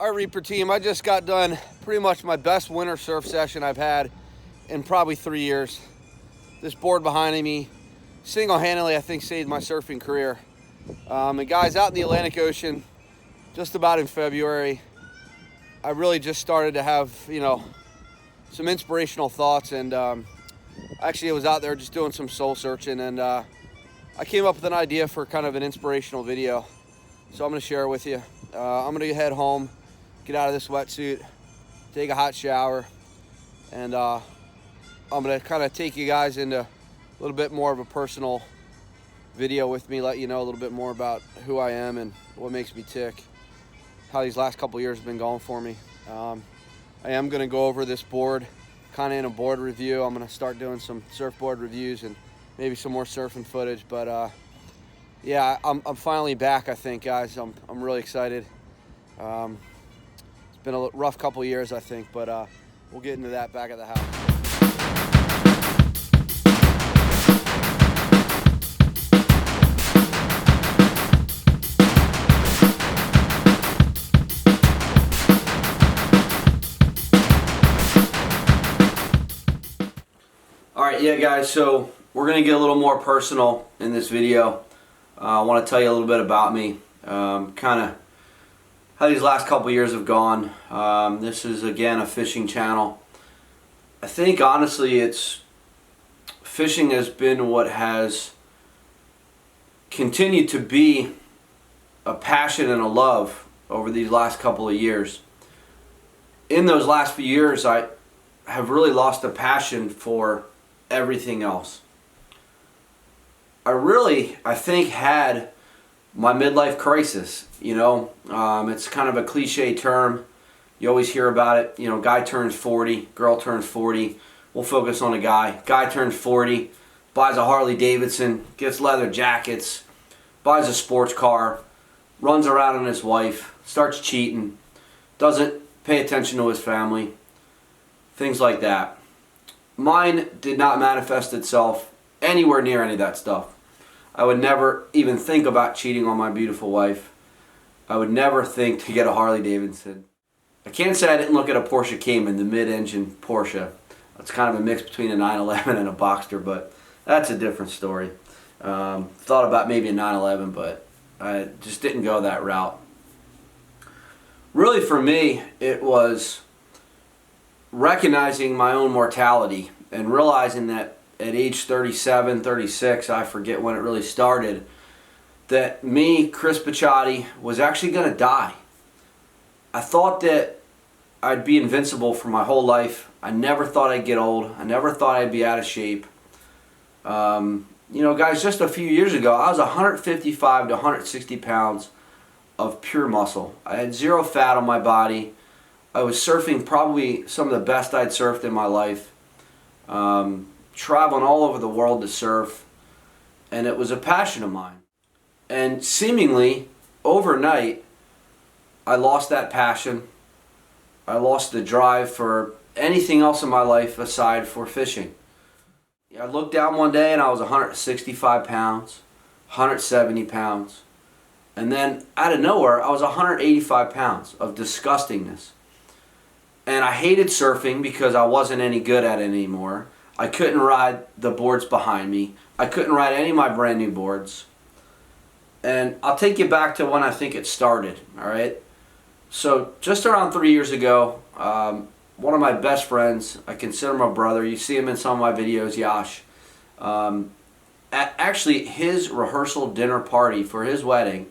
Our Reaper team, I just got done pretty much my best winter surf session I've had in probably 3 years. This board behind me single-handedly, I think, saved my surfing career. And guys, out in the Atlantic Ocean, just about in February, I really just started to have, some inspirational thoughts. And actually, I was out there just doing some soul searching, and I came up with an idea for kind of an inspirational video. So I'm going to share it with you. I'm going to head home, get out of this wetsuit, take a hot shower, and I'm going to kind of take you guys into a little bit more of a personal video with me, let you know a little bit more about who I am and what makes me tick, how these last couple years have been going for me. I am going to go over this board kind of in a board review. I'm going to start doing some surfboard reviews and maybe some more surfing footage, but yeah, I'm finally back, I think, guys. I'm really excited. It's been a rough couple years, I think, but we'll get into that back at the house. All right, yeah, guys, so we're going to get a little more personal in this video. I want to tell you a little bit about me, kind of how these last couple years have gone. This is, again, a fishing channel. I think, honestly, fishing has been what has continued to be a passion and a love over these last couple of years. In those last few years, I have really lost a passion for everything else. I think, had my midlife crisis. It's kind of a cliche term. You always hear about it. Guy turns 40, girl turns 40. We'll focus on a guy. Guy turns 40, buys a Harley Davidson, gets leather jackets, buys a sports car, runs around on his wife, starts cheating, doesn't pay attention to his family, things like that. Mine did not manifest itself anywhere near any of that stuff. I would never even think about cheating on my beautiful wife. I would never think to get a Harley Davidson. I can't say I didn't look at a Porsche Cayman, the mid-engine Porsche. It's kind of a mix between a 911 and a Boxster, but that's a different story. Thought about maybe a 911, but I just didn't go that route. Really, for me, it was recognizing my own mortality and realizing that at age 37, 36, I forget when it really started, that me, Chris Picciotti, was actually going to die. I thought that I'd be invincible for my whole life. I never thought I'd get old. I never thought I'd be out of shape. Guys, just a few years ago, I was 155 to 160 pounds of pure muscle. I had zero fat on my body. I was surfing probably some of the best I'd surfed in my life. Traveling all over the world to surf, and it was a passion of mine. And seemingly, overnight, I lost that passion. I lost the drive for anything else in my life aside for fishing. I looked down one day and I was 165 pounds, 170 pounds, and then out of nowhere, I was 185 pounds of disgustingness. And I hated surfing because I wasn't any good at it anymore. I couldn't ride the boards behind me. I couldn't ride any of my brand new boards. And I'll take you back to when I think it started, all right? So just around 3 years ago, one of my best friends, I consider my brother, you see him in some of my videos, Yash, at actually his rehearsal dinner party for his wedding,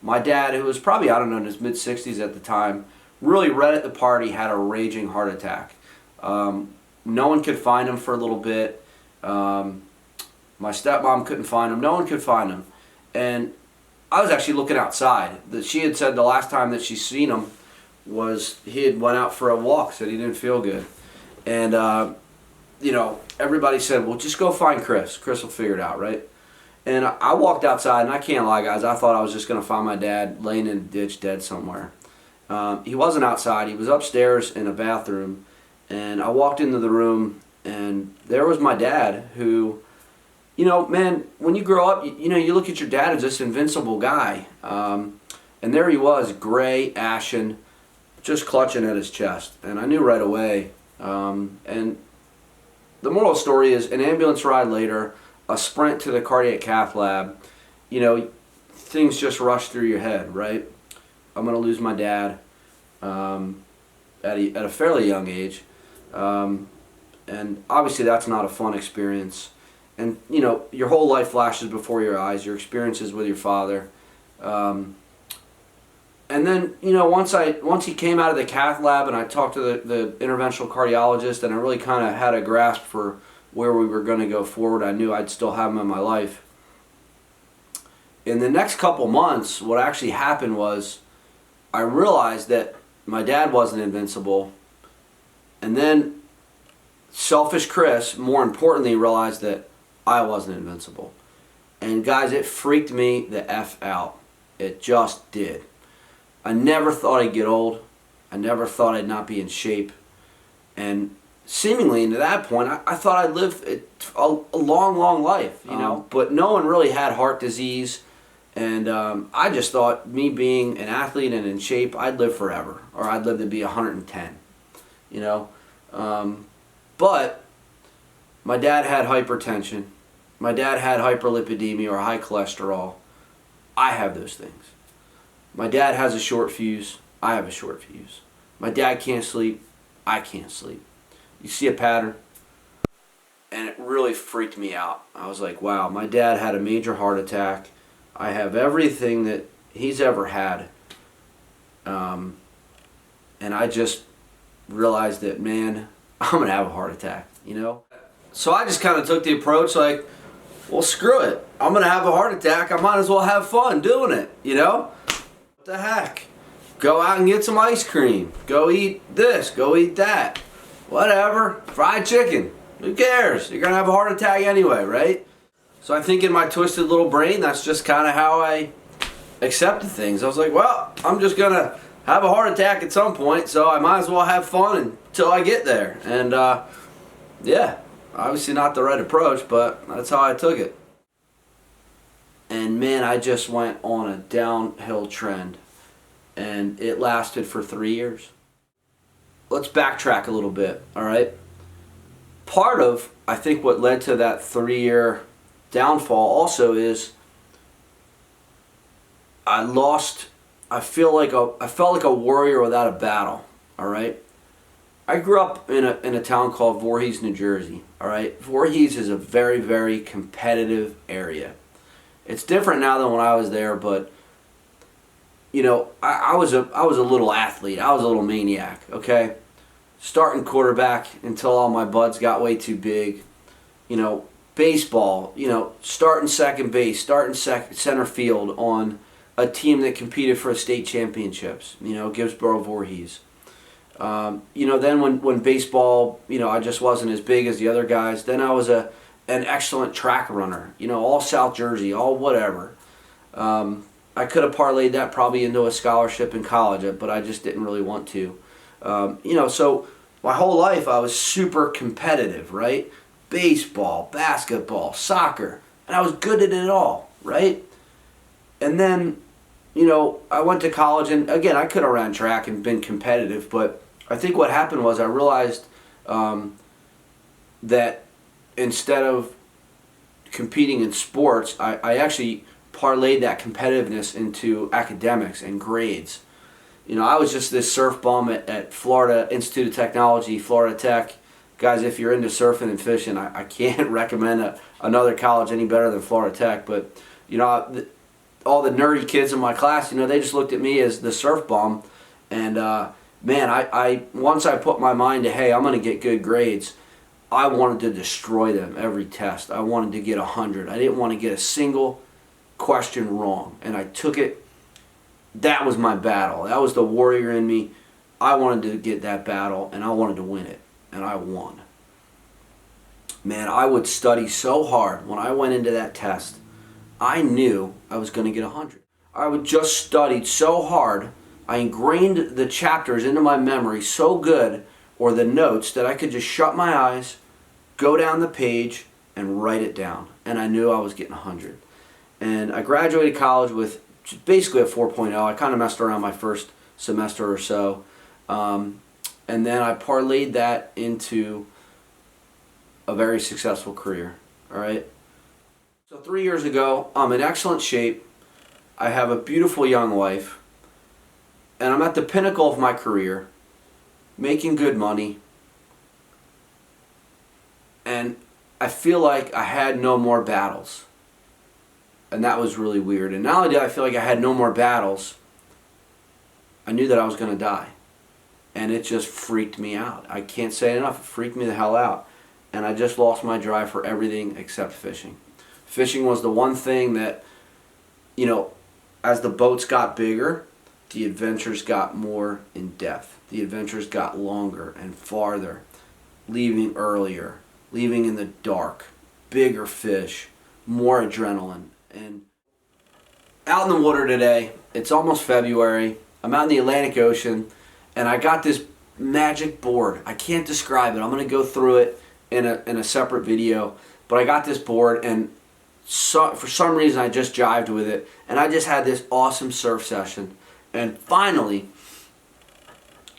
my dad, who was probably, I don't know, in his mid-60s at the time, really right at the party had a raging heart attack. No one could find him for a little bit. My stepmom couldn't find him. No one could find him. And I was actually looking outside. She had said the last time that she's seen him was he had went out for a walk, said he didn't feel good. And, everybody said, well, just go find Chris. Chris will figure it out, right? And I walked outside, and I can't lie, guys, I thought I was just going to find my dad laying in a ditch dead somewhere. He wasn't outside. He was upstairs in a bathroom. And I walked into the room, and there was my dad who, man, when you grow up, you look at your dad as this invincible guy. And there he was, gray, ashen, just clutching at his chest. And I knew right away. And the moral of the story is an ambulance ride later, a sprint to the cardiac cath lab, you know, things just rush through your head, right? I'm going to lose my dad at a fairly young age. And obviously that's not a fun experience. And, you know, your whole life flashes before your eyes, your experiences with your father. And then, you know, once he came out of the cath lab and I talked to the interventional cardiologist and I really kind of had a grasp for where we were going to go forward, I knew I'd still have him in my life. In the next couple months, what actually happened was I realized that my dad wasn't invincible. And then selfish Chris, more importantly, realized that I wasn't invincible. And guys, it freaked me the F out. It just did. I never thought I'd get old. I never thought I'd not be in shape. And seemingly, to that point, I thought I'd live a long, long life, you know. But no one really had heart disease. And I just thought me being an athlete and in shape, I'd live forever. Or I'd live to be 110, you know. But my dad had hypertension. My dad had hyperlipidemia or high cholesterol. I have those things. My dad has a short fuse. I have a short fuse. My dad can't sleep. I can't sleep. You see a pattern? And it really freaked me out. I was like, wow, my dad had a major heart attack. I have everything that he's ever had. And I just realized that, man, I'm going to have a heart attack, you know? So I just kind of took the approach like, well, screw it. I'm going to have a heart attack. I might as well have fun doing it, you know? What the heck? Go out and get some ice cream. Go eat this. Go eat that. Whatever. Fried chicken. Who cares? You're going to have a heart attack anyway, right? So I think in my twisted little brain, that's just kind of how I accepted things. I was like, well, I'm just going to have a heart attack at some point, so I might as well have fun until I get there. And yeah, obviously not the right approach, but that's how I took it. And man, I just went on a downhill trend, and it lasted for 3 years. Let's backtrack a little bit, all right? Part of, I think, what led to that 3-year downfall also is I felt like a warrior without a battle, all right? I grew up in a town called Voorhees, New Jersey, all right? Voorhees is a very, very competitive area. It's different now than when I was there, but you know, I was a little athlete. I was a little maniac, okay? Starting quarterback until all my buds got way too big. You know, baseball, you know, starting second base, starting center field on a team that competed for state championships, you know, Gibbsboro Voorhees. You know, then when baseball, you know, I just wasn't as big as the other guys. Then I was an excellent track runner, you know, all South Jersey, all whatever. I could have parlayed that probably into a scholarship in college, but I just didn't really want to. You know, so my whole life I was super competitive, right? Baseball, basketball, soccer, and I was good at it all, right? And then, you know, I went to college, and again, I could have ran track and been competitive, but I think what happened was I realized that instead of competing in sports, I actually parlayed that competitiveness into academics and grades. You know, I was just this surf bum at Florida Institute of Technology, Florida Tech. Guys, if you're into surfing and fishing, I can't recommend another college any better than Florida Tech. But, you know, all the nerdy kids in my class, you know, they just looked at me as the surf bum. And, man, I once I put my mind to, hey, I'm going to get good grades, I wanted to destroy them every test. I wanted to get 100. I didn't want to get a single question wrong. And I took it. That was my battle. That was the warrior in me. I wanted to get that battle, and I wanted to win it. And I won. Man, I would study so hard. When I went into that test, I knew I was going to get 100. I would just studied so hard. I ingrained the chapters into my memory so good, or the notes, that I could just shut my eyes, go down the page, and write it down. And I knew I was getting 100. And I graduated college with basically a 4.0. I kind of messed around my first semester or so. And then I parlayed that into a very successful career. All right. So 3 years ago, I'm in excellent shape. I have a beautiful young wife, and I'm at the pinnacle of my career, making good money, and I feel like I had no more battles. And that was really weird. And not only did I feel like I had no more battles, I knew that I was going to die. And it just freaked me out. I can't say it enough. It freaked me the hell out. And I just lost my drive for everything except fishing. Fishing was the one thing that, you know, as the boats got bigger, the adventures got more in depth. The adventures got longer and farther, leaving earlier, leaving in the dark, bigger fish, more adrenaline. And out in the water today, it's almost February. I'm out in the Atlantic Ocean, and I got this magic board. I can't describe it. I'm going to go through it in a separate video. But I got this board, and for some reason I just jived with it, and I just had this awesome surf session. And finally,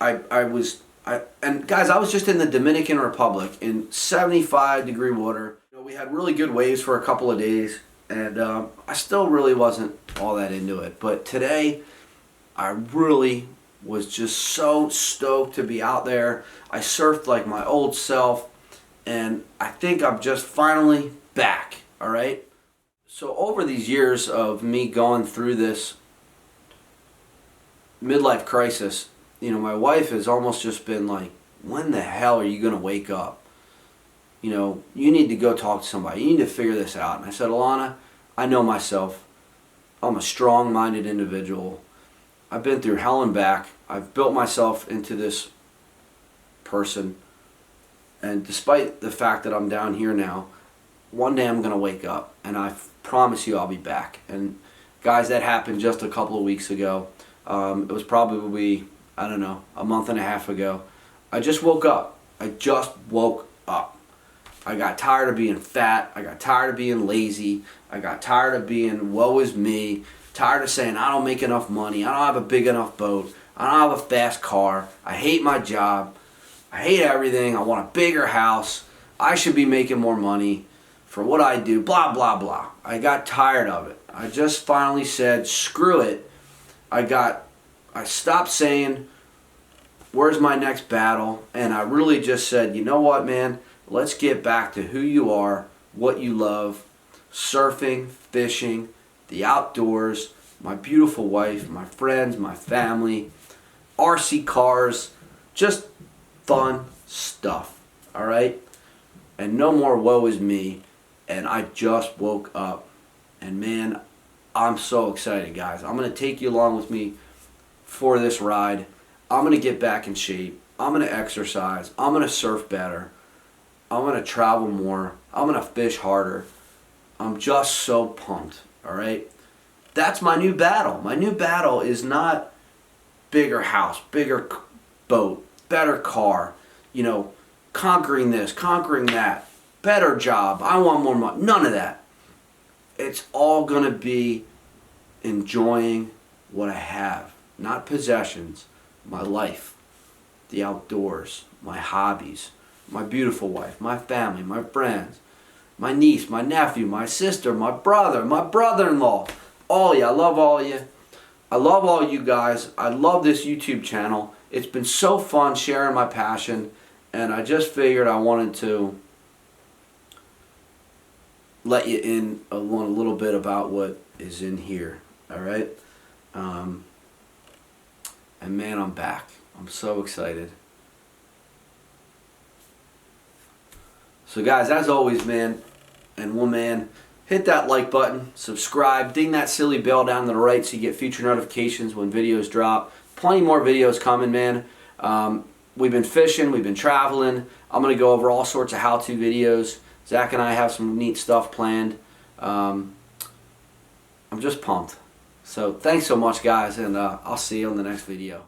and guys, I was just in the Dominican Republic in 75-degree water. You know, we had really good waves for a couple of days, and I still really wasn't all that into it. But today, I really was just so stoked to be out there. I surfed like my old self, and I think I'm just finally back, all right? So over these years of me going through this midlife crisis, you know, my wife has almost just been like, when the hell are you going to wake up? You know, you need to go talk to somebody. You need to figure this out. And I said, Alana, I know myself. I'm a strong-minded individual. I've been through hell and back. I've built myself into this person. And despite the fact that I'm down here now, one day I'm going to wake up. And I promise you I'll be back. And guys, that happened just a couple of weeks ago. It was probably, I don't know, a month and a half ago. I just woke up. I just woke up. I got tired of being fat. I got tired of being lazy. I got tired of being woe is me. Tired of saying I don't make enough money. I don't have a big enough boat. I don't have a fast car. I hate my job. I hate everything. I want a bigger house. I should be making more money for what I do. Blah, blah, blah. I got tired of it. I just finally said, screw it. I stopped saying, where's my next battle? And I really just said, you know what, man? Let's get back to who you are, what you love, surfing, fishing, the outdoors, my beautiful wife, my friends, my family, RC cars, just fun stuff, all right? And no more woe is me. And I just woke up. And man, I'm so excited, guys. I'm going to take you along with me for this ride. I'm going to get back in shape. I'm going to exercise. I'm going to surf better. I'm going to travel more. I'm going to fish harder. I'm just so pumped, all right? That's my new battle. My new battle is not bigger house, bigger boat, better car, you know, conquering this, conquering that, better job, I want more money. None of that. It's all going to be enjoying what I have, not possessions, my life, the outdoors, my hobbies, my beautiful wife, my family, my friends, my niece, my nephew, my sister, my brother, my brother-in-law, all of you. I love all of you. I love all you guys. I love this YouTube channel. It's been so fun sharing my passion, and I just figured I wanted to let you in a little bit about what is in here, all right? And man, I'm back. I'm so excited. So guys, as always, man and woman, hit that like button, subscribe, ding that silly bell down to the right so you get future notifications when videos drop. Plenty more videos coming, man. We've been fishing, we've been traveling. I'm going to go over all sorts of how-to videos. Zach and I have some neat stuff planned. I'm just pumped. So thanks so much, guys, and I'll see you on the next video.